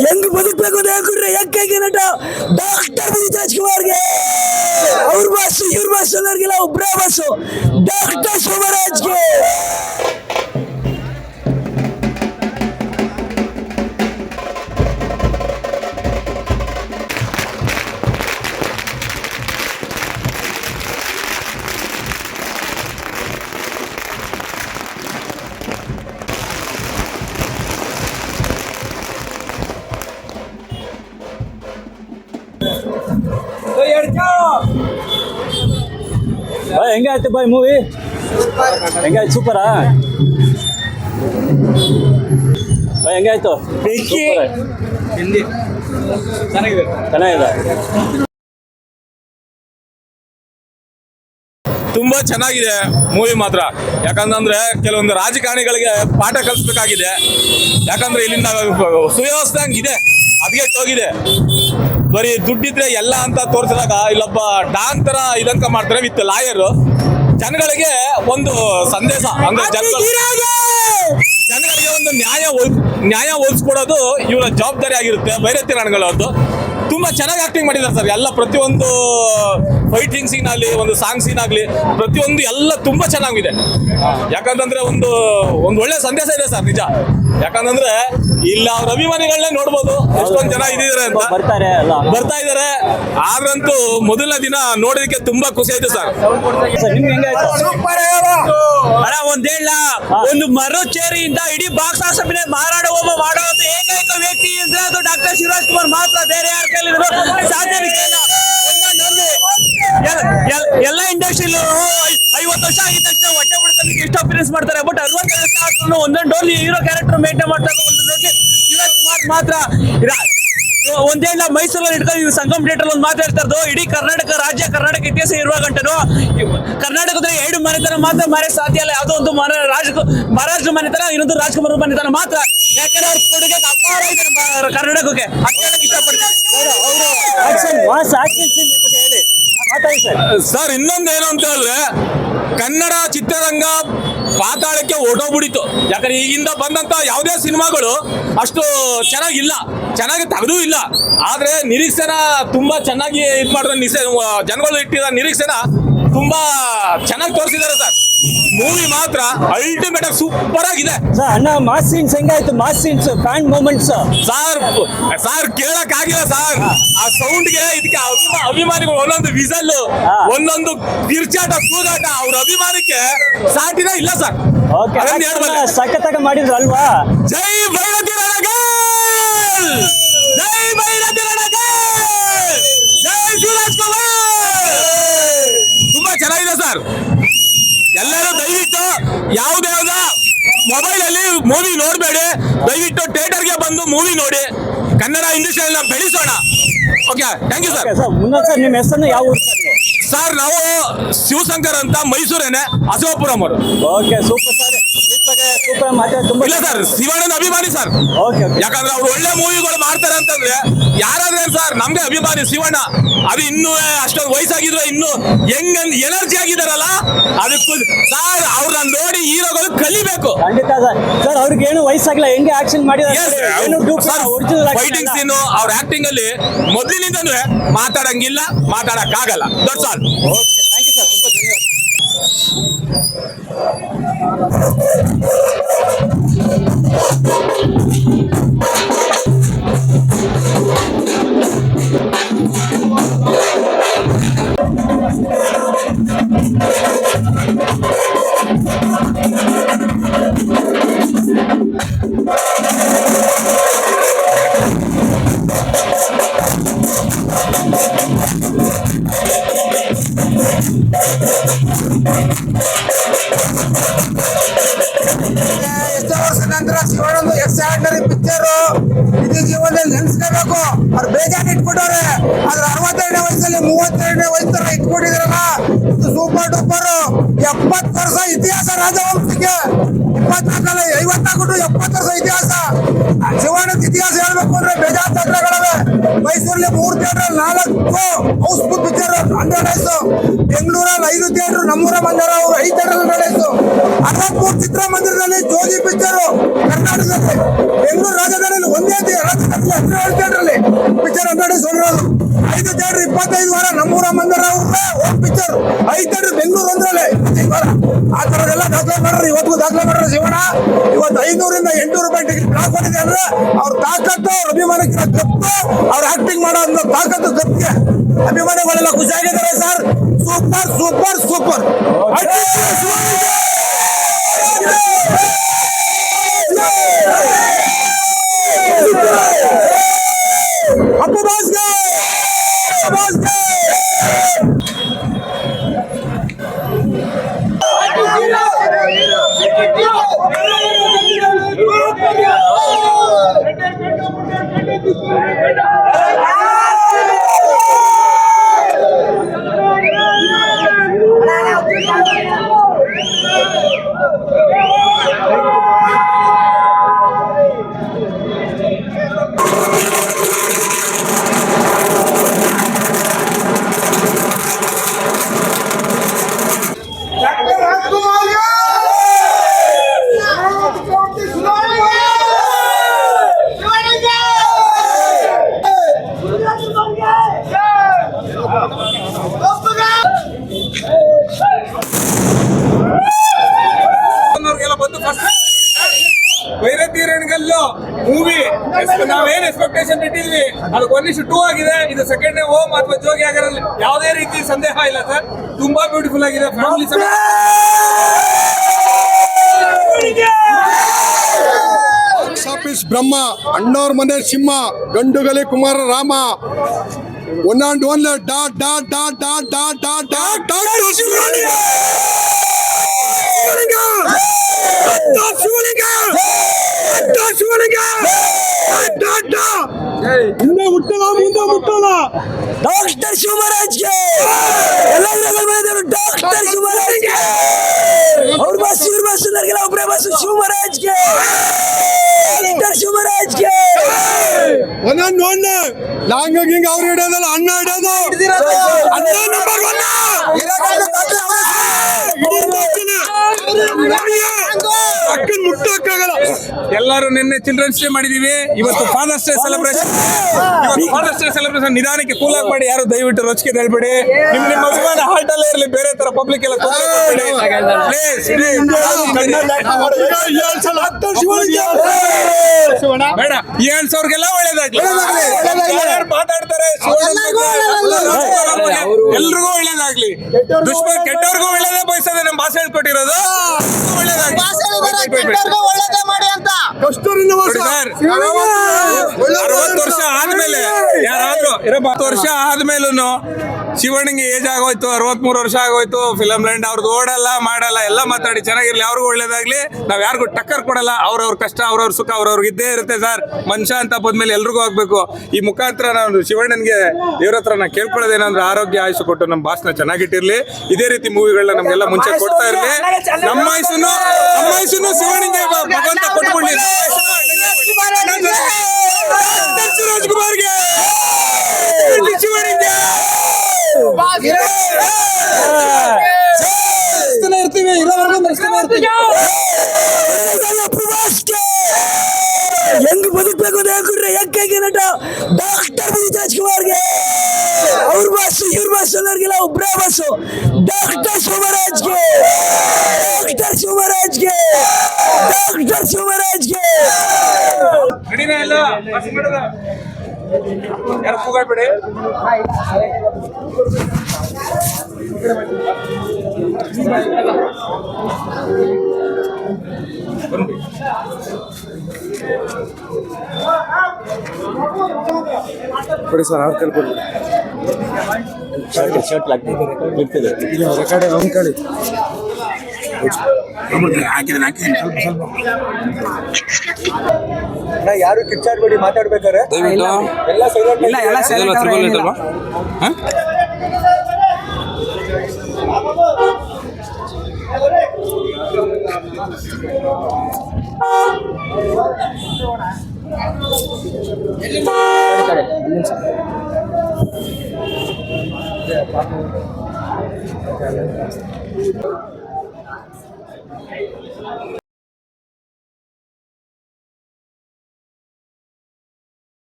ಹೆಂಗ್ ಬದುಕಬೇಕು ಅಂತ ಹೇಳ್ಕೊಡ್ರೆ ಏಕೈಕ ನಟ ಡಾಕ್ಟರ್ ರಾಜ್ಕುಮಾರ್ಗೆ. ಅವ್ರ ಬಾಸು ಇವ್ರ ಬಾಸು ಅನ್ನೋರ್ಗೆಲ್ಲ ಒಬ್ಬರೇ ಬಾಸು, ಡಾಕ್ಟರ್ ಶೋಭರಾಜ್ಗೆ. ಹೆಂಗಾಯ್ತು ಬಾಯ್ ಮೂವಿ? ಹೆಂಗಾಯ್ತು? ಸೂಪರಾ? ಹೆಂಗಾಯ್ತು? ಚೆನ್ನಾಗಿದೆ. ತುಂಬಾ ಚೆನ್ನಾಗಿದೆ ಮೂವಿ ಮಾತ್ರ. ಯಾಕಂದ್ರೆ ಕೆಲವೊಂದು ರಾಜಕಾರಣಿಗಳಿಗೆ ಪಾಠ ಕಲಿಸ್ಬೇಕಾಗಿದೆ. ಯಾಕಂದ್ರೆ ಇಲ್ಲಿಂದ ಸುವ್ಯವಸ್ಥೆ ಹಂಗಿದೆ, ಹೋಗಿದೆ. ಬರೀ ದುಡ್ಡಿದ್ರೆ ಎಲ್ಲ ಅಂತ ತೋರಿಸಿದಾಗ ಇಲ್ಲೊಬ್ಬ ಡಾನ್ ತರ ಇದಂಕ ಮಾಡ್ತಾರೆ ವಿತ್ ಲಾಯರ್. ಜನಗಳಿಗೆ ಒಂದು ಸಂದೇಶ ಅಂದ್ರೆ ಜನಗಳಿಗೆ ಒಂದು ನ್ಯಾಯ ಒಲಿಸ್ಕೊಡೋದು ಇವರ ಜವಾಬ್ದಾರಿ ಆಗಿರುತ್ತೆ. ಭೈರತಿ ರಣಗಳದ್ದು ತುಂಬಾ ಚೆನ್ನಾಗಿ ಆಕ್ಟಿಂಗ್ ಮಾಡಿದ್ದಾರೆ ಸರ್. ಎಲ್ಲ ಪ್ರತಿಯೊಂದು ಫೈಟಿಂಗ್ ಸೀನ್ ಆಗಲಿ, ಒಂದು ಸಾಂಗ್ ಸೀನ್ ಆಗಲಿ, ಪ್ರತಿಯೊಂದು ಎಲ್ಲ ತುಂಬಾ ಚೆನ್ನಾಗಿದೆ. ಯಾಕಂತಂದ್ರೆ ಒಂದು ಒಳ್ಳೆ ಸಂದೇಶ ಇದೆ ಸರ್, ನಿಜ. ಯಾಕಂತಂದ್ರೆ ಇಲ್ಲ ಅವ್ರ ಅಭಿಮಾನಿಗಳನ್ನೇ ನೋಡ್ಬೋದು ಎಷ್ಟೊಂದು ಜನ ಇದ್ದಾರೆ ಅಂತ ಬರ್ತಾ ಇದಾರೆ. ಆದ್ರಂತೂ ಮೊದಲನೇ ದಿನ ನೋಡೋದಕ್ಕೆ ತುಂಬಾ ಖುಷಿ ಆಯ್ತು ಸರ್. ಒಂದ್ ಹೇಳ, ಒಂದು ಮರುಚೇರಿಯಿಂದ ಇಡೀ ಬಾಕ್ಸ್ ಆಫೀಸ್ ಮಾರಾಟ ಹೋಮ ಮಾಡೋ ಏಕೈಕ ವ್ಯಕ್ತಿ ಅಂದ್ರೆ ಅದು ಡಾಕ್ಟರ್ ಶಿವರಾಜ್ ಕುಮಾರ್ ಮಾತ್ರ. ಬೇರೆ ಯಾರ ಕೈಲಿದ್ರು ಸಾಧ್ಯವಿಲ್ಲ. ಎಲ್ಲ ಇಂಡಸ್ಟ್ರಿಲೂ 50 ವರ್ಷ ಆಗಿದ ತಕ್ಷಣ ಹೊಟ್ಟೆ ಬಿಡ್ಕೊಳ್ಳಿಕ್ಕೆ ಎಷ್ಟು ಅಪಿಯರೆನ್ಸ್ ಮಾಡ್ತಾರೆ. ಬಟ್ 60 ವರ್ಷ ಆದ್ರೂ ಒಂದೊಂದು ಡೋಲಿ ಹೀರೋ ಕ್ಯಾರೆಕ್ಟರ್ ಮೇಂಟೈನ್ ಮಾಡ್ತಾರೆ. ಒಂದು ಶಿವರಾಜ್ ಕುಮಾರ್ ಮಾತ್ರ ಒಂದೇಳ ಮೈಸೂರಲ್ಲಿ ಇಟ್ಕೊಂಡು ಸಂಗಮ್ ಥಿಯೇಟರ್ ಒಂದು ಮಾತಾಡ್ತಾ ಇರೋದು. ಇಡೀ ಕರ್ನಾಟಕ ರಾಜ್ಯ, ಕರ್ನಾಟಕ ಇತಿಹಾಸ ಇರುವ ಗಂಟನು ಕರ್ನಾಟಕದಲ್ಲಿ 2 ಮನೆತನ ಮಾತ್ರ ಮಾರಕ್ಕೆ ಸಾಧ್ಯ ಇಲ್ಲ. ಯಾವುದೋ ಒಂದು ಮಹಾರಾಷ್ಟ್ರ ಮನೆತನ, ಇನ್ನೊಂದು ರಾಜ್ಕುಮಾರ್ ಮನೆತನ ಮಾತ್ರ. ಯಾಕಂದ್ರೆ ಅವ್ರ ಕೊಡುಗೆ ಅಪಾರ ಇದೆ ಕರ್ನಾಟಕಕ್ಕೆ. ಅಷ್ಟಕ್ಕೆ ಇಷ್ಟಪಡ್ತಾರೆ ಸರ್. ಇನ್ನೊಂದೇನು ಅಂತ ಹೇಳಿದ್ರೆ ಕನ್ನಡ ಚಿತ್ರರಂಗ ಪಾತಾಳಕ್ಕೆ ಹೊರಟೋಗ್ಬಿಡಿತು. ಯಾಕಂದ್ರೆ ಈಗಿಂದ ಬಂದಂತ ಯಾವುದೇ ಸಿನಿಮಾಗಳು ಅಷ್ಟು ಚೆನ್ನಾಗಿಲ್ಲ, ಚೆನ್ನಾಗಿ ತೆಗೆದೂ ಇಲ್ಲ. ಆದ್ರೆ ನಿರೀಕ್ಷೆನ ತುಂಬಾ ಚೆನ್ನಾಗಿ ಇದು ಮಾಡಿದ್ರೆ ಜನಗಳು ಇಟ್ಟಿರೋ ನಿರೀಕ್ಷೆನ ತುಂಬಾ ಚೆನ್ನಾಗಿ ತೋರಿಸಿದ್ದಾರೆ ಸರ್. ಮೂವಿ ಮಾತ್ರ ಅಲ್ಟಿಮೇಟ್ ಆಗಿ ಸೂಪರ್ ಆಗಿದೆ ಸರ್. ಅಣ್ಣ ಮಾಸ್ ಸೀನ್ಸ್ ಹೆಂಗಾಯ್ತು? Mass scenes, fan moments sir ಕೇಳಕ್ ಆಗಿಲ್ಲ ಸರ್. ಆ ಸೌಂಡ್ಗೆ ಇದಕ್ಕೆ ಅಭಿಮಾನಿಗಳು ಒಂದೊಂದು ವಿಸಲ್, ಒಂದೊಂದು ಕಿರ್ಚಾಟ, ಕೂಗಾಟ ಅವ್ರ ಅಭಿಮಾನಕ್ಕೆ ಸಾಟಿನೇ ಇಲ್ಲ ಸರ್. ಸಖತ್ತಾಗಿ ಮಾಡಿದ್ರು ಅಲ್ವಾ? ಜೈ ಭೈರತಿ ರಣಗಲ್, ಜೈ ಭೈರತಿ ರಣಗಲ್, ಜೈ ಶಿವರಾಜ್ ಕುಮಾರ್. ತುಂಬಾ ಚೆನ್ನಾಗಿದೆ ಸರ್. ಎಲ್ಲರೂ ದಯವಿಟ್ಟು ಯಾವುದೇ ಮೊಬೈಲ್ ಅಲ್ಲಿ ಮೂವಿ ನೋಡಬೇಡಿ, ದಯವಿಟ್ಟು ಥಿಯೇಟರ್ಗೆ ಬಂದು ಮೂವಿ ನೋಡಿ. ಕನ್ನಡ ಇಂಡಸ್ಟ್ರಿಯನ್ನ ಬೆಳೆಸೋಣ. Okay, thank you sir. ನಿಮ್ಮ ಹೆಸರು ಯಾವ ಊರು ಸರ್? ನಾವು ಶಿವಶಂಕರ್ ಅಂತ, ಮೈಸೂರೇನೆ, ಅಶೋಕಪುರಂ ಅವರು. Okay, super sir. ಇಲ್ಲ ಸರ್, ಶಿವಣ್ಣನ ಅಭಿಮಾನಿ ಸರ್. ಯಾಕಂದ್ರೆ ಅವ್ರು ಒಳ್ಳೆ ಮೂವಿಗಳು ಮಾಡ್ತಾರೆ ಅಂತಂದ್ರೆ ಯಾರಾದ್ರೆ ಸರ್ ನಮ್ಗೆ ಅಭಿಮಾನಿ ಶಿವಣ್ಣ. ಅದು ಇನ್ನೂ ಅಷ್ಟೊಂದು ವಯಸ್ಸಾಗಿದ್ರು ಇನ್ನೂ ಹೆಂಗ್ ಎನರ್ಜಿ ಆಗಿದಾರಲ್ಲ, ಅದಕ್ಕೂ ಸರ್ ಅವ್ರನ್ನ ನೋಡಿ ಹೀರೋಗಳು ಕಲಿಬೇಕು. ಖಂಡಿತ ಸರ್. ಅವ್ರಿಗೆ ಏನು ವಯಸ್ಸಾಗಿಲ್ಲ, ಹೆಂಗೆ ಆಕ್ಷನ್ ಮಾಡಿದ್ದಾರೆ. ಫೈಟಿಂಗ್ ಸೀನು, ಅವ್ರ ಆಕ್ಟಿಂಗ್ ಅಲ್ಲಿ ಮೊದಲಿನಿಂದನೂ ಮಾತಾಡಂಗಿಲ್ಲ, ಮಾತಾಡಕ್ಕಾಗಲ್ಲ. That's all. Okay, thank you sir. ತುಂಬಾ ಧನ್ಯವಾದ. ಎಷ್ಟೋ ವರ್ಷ ನಂತರ ಶಿವಣ್ಣಂದು ಎಕ್ಸ್ಟ್ರಾರ್ಡಿನರಿ ಪಿಕ್ಚರ್ ಇಡೀ ಜೀವನದಲ್ಲಿ ನೆನ್ಸ್ಕೋಬೇಕು. ಅವ್ರು ಬೇಜಾನ್ ಇಟ್ಬಿಟ್ಟವ್ರೆ. ಆದ್ರೆ 62ನೇ ವಯಸ್ಸಲ್ಲಿ 32ನೇ ವಯಸ್ಸರ ಇಟ್ಕೊಂಡಿದ್ರಲ್ಲ, ಸೂಪರ್ ಡೂಪರ್. 70 ವರ್ಷ ಇತಿಹಾಸ ರಾಜವಂಶಕ್ಕೆ. 24 54 70 ವರ್ಷ ಇತಿಹಾಸ. ಶಿವಣ್ಣದ ಇತಿಹಾಸ ಹೇಳ್ಬೇಕು ಅಂದ್ರೆ ಬೇಜಾನ್ ತಂತ್ರಗಳವೆ. ಮೈಸೂರಲ್ಲಿ 3 ಥಿಯೇಟರ್, 4 ಹೌಸ್ಫುಲ್ ಪಿಕ್ಚರ್ 100 ಡೇಸ್. ಬೆಂಗಳೂರಲ್ಲಿ 5 ಥಿಯೇಟರ್, ನಮ್ಮೂರ ಮಂದಿರ ಅವರು 5 ಥಿಯೇಟರ್ 100 ಡೇಸ್. 63 ಚಿತ್ರಮಂದಿರದಲ್ಲಿ ಜೋಗಿ ಪಿಕ್ಚರ್. ಕರ್ನಾಟಕದಲ್ಲಿ ಬೆಂಗಳೂರು ರಾಜಧಾನಿಯಲ್ಲಿ ಒಂದೇ 17 ಥಿಯೇಟರ್ ಪಿಕ್ಚರ್ 100 ಸೋಲಿರೋದು. 5 ಥಿಯೇಟರ್ 25 ವಾರ ನಮ್ಮೂರ ಮಂದಿರ ಪಿಕ್ಚರ್ 5 ಥಿಯೇಟರ್ ಬೆಂಗಳೂರು ಅಂದ್ರಲ್ಲೇ 25 ವಾರ ಆ ಥರದೆಲ್ಲ ದಾಖಲೆ ಮಾಡ್ರಿ. ಇವತ್ತು ದಾಖಲೆ ಮಾಡ್ರಿ ಶಿವಣ್ಣ. ಇವತ್ತು 500 ರಿಂದ 800 ರೂಪಾಯಿ ಟಿಕೆಟ್ ಹಾಕೊಂಡಿದೆ ಅಂದ್ರೆ ಅವ್ರ ತಾಕತ್ತು, ಅವ್ರ ಅಭಿಮಾನಕ್ಕೆ ಕಪ್ಪು, ಅವ್ರ ಆಕ್ಟಿಂಗ್ ಮಾಡೋ ತಾಕತ್ತು ಕಪ್ಪಿಗೆ ಅಭಿಮಾನಿಗಳೆಲ್ಲ ಖುಷಿಯಾಗಿದ್ದಾರೆ ಸರ್. Super super super. ಅಪ್ಪು ಬಾಸ್ಗೆ ವೈರತಿ ರಣಗಲ್ಲು ಮೂವಿ ನಾವೇನ್ ಎಕ್ಸ್ಪೆಕ್ಟೇಷನ್ ಇಟ್ಟಿದ್ವಿ ಅದಕ್ಕೆ 1:2 ಆಗಿದೆ. ಇದು ಸೆಕೆಂಡ್ ಡೇ ಹೋಮ್ ಅಥವಾ ಜೋಗಿ ಆಗಿರಲಿ ಯಾವುದೇ ರೀತಿ ಸಂದೇಹ ಇಲ್ಲ ಸರ್. ತುಂಬಾ ಬ್ಯೂಟಿಫುಲ್ ಆಗಿದೆ. ಫ್ಯಾಮಿಲಿ ಬಾಕ್ಸ್ ಆಫೀಸ್ ಬ್ರಹ್ಮ, ಅಣ್ಣವ್ರ ಮನೆ ಸಿಂಹ, Gandugali Kumara Rama, one and one dot dot dot dot dot dot dot dot ಮುಂದೆ ಮುಟ್ಟಲ್ಲ ಡಾಕ್ಟರ್ ಶಿವರಾಜ್ಗೆ ಡಾಕ್ಟರ್ ಶಿವರಾಜ್ಗೆ ಅವ್ರ ಬಸ್ ಇವ್ರ ಬಸ್ ಎಲ್ಲರಿಗೆಲ್ಲ ಒಬ್ಬರೇ ಬಸ್ ಶಿವರಾಜ್ಗೆ ಡಾಕ್ಟರ್ ಶಿವರಾಜ್ಗೆ ಒನ್ ಅಂಡ್ ಒನ್ ಲಾಂಗ್ ಗಿಂಗ್ ಅವ್ರು ಹಿಡಿಯೋದಲ್ಲ, ಅಣ್ಣ ಹಿಡಿಯೋದು ಅಣ್ಣ ನಂಬರ್ ಒನ್. ಅಕ್ಕನ್ ಮುಟ್ಟಕ್ಕಾಗಲ್ಲ. ಎಲ್ಲರೂ ನಿನ್ನೆ ಚಿಲ್ಡ್ರನ್ಸ್ ಡೇ ಮಾಡಿದೀವಿ. ಇವತ್ತು ಫಾದರ್ಸ್ ಡೇ ಸೆಲೆಬ್ರೇಷನ್. ನಿಧಾನಕ್ಕೆ ಕೂಲ್ ಆಗಿ ಮಾಡಿ. ಯಾರು ದಯವಿಟ್ಟು ರೊಚ್ಚಿಗೆ ಹೇಳ್ಬೇಡಿ. ನಿಮ್ಮ ಅಭಿಮಾನ ಹಾರ್ಟ್ ಅಲ್ಲೇ ಇರಲಿ. ಬೇರೆ ತರ ಪಬ್ಲಿಕ್ ಎಲ್ಲ ಬೇಡ. 7,000ಗೆಲ್ಲ ಒಳ್ಳೇದಾಗ್ಲಿ. ಮಾತಾಡ್ತಾರೆ ಎಲ್ರಿಗೂ ಒಳ್ಳೇದಾಗ್ಲಿ. ಕೆಟ್ಟವ್ರಿಗೂ ಒಳ್ಳೇದೇ ಬಯಸದೆ ನಮ್ಮ ಭಾಷೆ ಹೇಳ್ಕೊಟ್ಟಿರೋದು. ಒಳ್ಳೇದಾಗ್ಲಿ. 60 ವರ್ಷ ಆದ್ಮೇಲೆ ಯಾರಾದ್ರೂ 20 ವರ್ಷ ಆದ್ಮೇಲೂ ಶಿವಣ್ಣಂಗೆ ಏಜ್ ಆಗೋಯ್ತು, 63 ವರ್ಷ ಆಗೋಯ್ತು. ಫಿಲಂ ಲ್ಯಾಂಡ್ ಅವ್ರದ್ದು ಓಡಲ್ಲ ಮಾಡಲ್ಲ ಎಲ್ಲ ಮಾತಾಡಿ ಚೆನ್ನಾಗಿರ್ಲಿ. ಅವ್ರಿಗೂ ಒಳ್ಳೇದಾಗ್ಲಿ. ನಾವ್ ಯಾರಿಗೂ ಟಕ್ಕರ್ ಕೊಡಲ್ಲ. ಅವ್ರವ್ರ ಕಷ್ಟ, ಅವ್ರವ್ರ ಸುಖ ಅವ್ರವ್ರಿಗೆ ಇದ್ದೇ ಇರುತ್ತೆ ಸರ್. ಮನುಷ್ಯ ಅಂತ ಬಂದ್ಮೇಲೆ ಎಲ್ರಿಗೂ ಆಗ್ಬೇಕು. ಈ ಮುಖಾಂತರ ನಾನು ಶಿವಣ್ಣನ್ಗೆ ಇವ್ರ ಹತ್ರ ನಾ ಕೇಳ್ಕೊಳ್ಳೋದೇನಂದ್ರೆ ಆರೋಗ್ಯ ಆಯುಷ್ ಕೊಟ್ಟು ನಮ್ಮ ಭಾಷಣ ಚೆನ್ನಾಗಿಟ್ಟಿರ್ಲಿ. ಇದೇ ರೀತಿ ಮೂವಿಗಳನ್ನ ನಮ್ಗೆಲ್ಲ ಮುಂಚೆ ಕೊಡ್ತಾ ಇರ್ಲಿ. ನಮ್ಮ ಆಯುಷನ್ನು ಶಿವಣ್ಣಂಗೆ ಭಗವಂತ ಕೊಟ್ಬಿಡ್ಲಿ. ರಾಜ್ಕುಮಾರ್ಗೆ ಶಿವಣ್ಣಂಗೆ ಇರ್ತೀವಿ, ಹೆಂಗ್ ಬದುಕ್ಬೇಕು ಅಂತ ಹೇಳ್ಕೊಡ್ರಿ. ಯಾಕೆ ನಟ ಡಾಕ್ಟರ್ ರಾಜ್ಕುಮಾರ್ಗೆ ಅವ್ರ ಬಸ್ ಇವ್ರ ಬಸ್ ಎಲ್ಲರಿಗೆಲ್ಲ ಒಬ್ಬರೇ ಬಸ್ಸು. ಡಾಕ್ಟರ್ ಶಿವರಾಜ್ಗೆ ಡಾಕ್ಟರ್ ಶಿವರಾಜ್ಗೆ ಡಾಕ್ಟರ್ ಶಿವರಾಜ್ಗೆ ರೆಡಿನಾ ಎಲ್ಲ ಯಾರು ಕೂಗಾಡ್ಬೇಡಿ. ಕೊಡಿ ಸರ್, ಅವ್ರು ಕೇಳ್ಕೊಡಿ. ರೆಕಾರ್ಡ್ ಅಂದ್ಕೊಳ್ಳಿ. ಯಾರು ಕಿಚ್ಚಾಡ್ಬೇಡಿ ಮಾತಾಡ್ಬೇಕಾರೆ. ಎಲ್ಲ ಸೈಲೆಂಟ್ ಇಲ್ಲ, ಎಲ್ಲ ಸೈಲೆಂಟ್ ಅಲ್ವಾ?